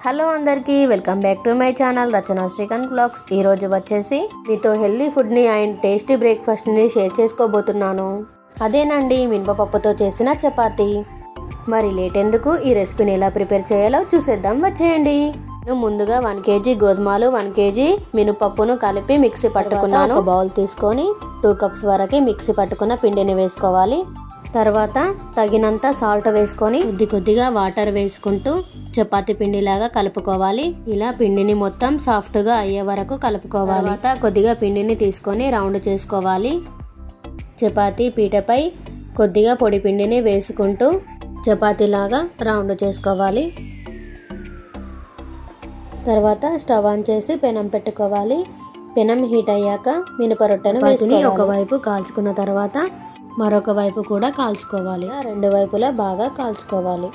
Hello అందరికీ welcome back to my channel Rachana Srikanth blogs. ఈరోజు వచ్చేసి మీతో హెల్దీ ఫుడ్ని అండ్ టేస్టీ బ్రేక్ఫాస్ట్ని షేర్ చేసుకోబోతున్నాను. అదేనండి మినపప్పుతో చేసిన చపాతీ. మరి లేట్ ఎందుకు, ఈ రెసిపీని ఎలా ప్రిపేర్ చేయాలో చూసేద్దాం, వచ్చేయండి. నేను ముందుగా 1 kg గోధుమలు 1 kg మినపప్పును కలిపి మిక్సీ పట్టుకున్నాను. ఒక బౌల్ తీసుకొని 2 cups వరకు మిక్సీ పట్టుకున్న పిండిని వేసుకోవాలి. తర్వాత తగినంత సాల్ట్ వేసుకొని కొద్దిగా వాటర్ వేసుకుంటూ చపాతీ పిండిలాగా కలుపుకోవాలి. ఇలా పిండిని మొత్తం సాఫ్ట్గా అయ్యే వరకు కలుపుకోవాలి. తర్వాత కొద్దిగా పిండిని తీసుకొని రౌండ్ చేసుకోవాలి. చపాతీ పీటపై కొద్దిగా పొడి పిండిని వేసుకుంటూ చపాతీలాగా రౌండ్ చేసుకోవాలి. తర్వాత స్టవ్ ఆన్ చేసి పెనం పెట్టుకోవాలి. పెనం హీట్ అయ్యాక మినప రొట్టెను వేసుకొని ఒకవైపు కాల్చుకున్న తర్వాత మరొక వైపు కూడా కాల్చుకోవాలి. 2 వైపులా బాగా కాల్చుకోవాలి.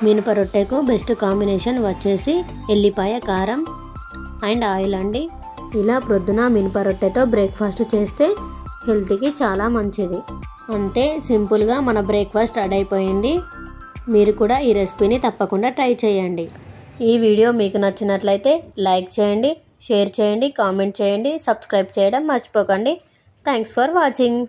మినప రొట్టెకు బెస్ట్ కాంబినేషన్ వచ్చేసి ఎల్లిపాయ కారం అండ్ ఆయిల్ అండి. ఇలా ప్రొద్దున మినప రొట్టెతో బ్రేక్ఫాస్ట్ చేస్తే హెల్త్కి చాలా మంచిది. అంతే, సింపుల్గా మన బ్రేక్ఫాస్ట్ రెడీ అయిపోయింది. మీరు కూడా ఈ రెసిపీని తప్పకుండా ట్రై చేయండి. ఈ వీడియో మీకు నచ్చినట్లయితే లైక్ చేయండి, షేర్ చేయండి, కామెంట్ చేయండి, సబ్స్క్రైబ్ చేయడం మర్చిపోకండి. Thanks for watching.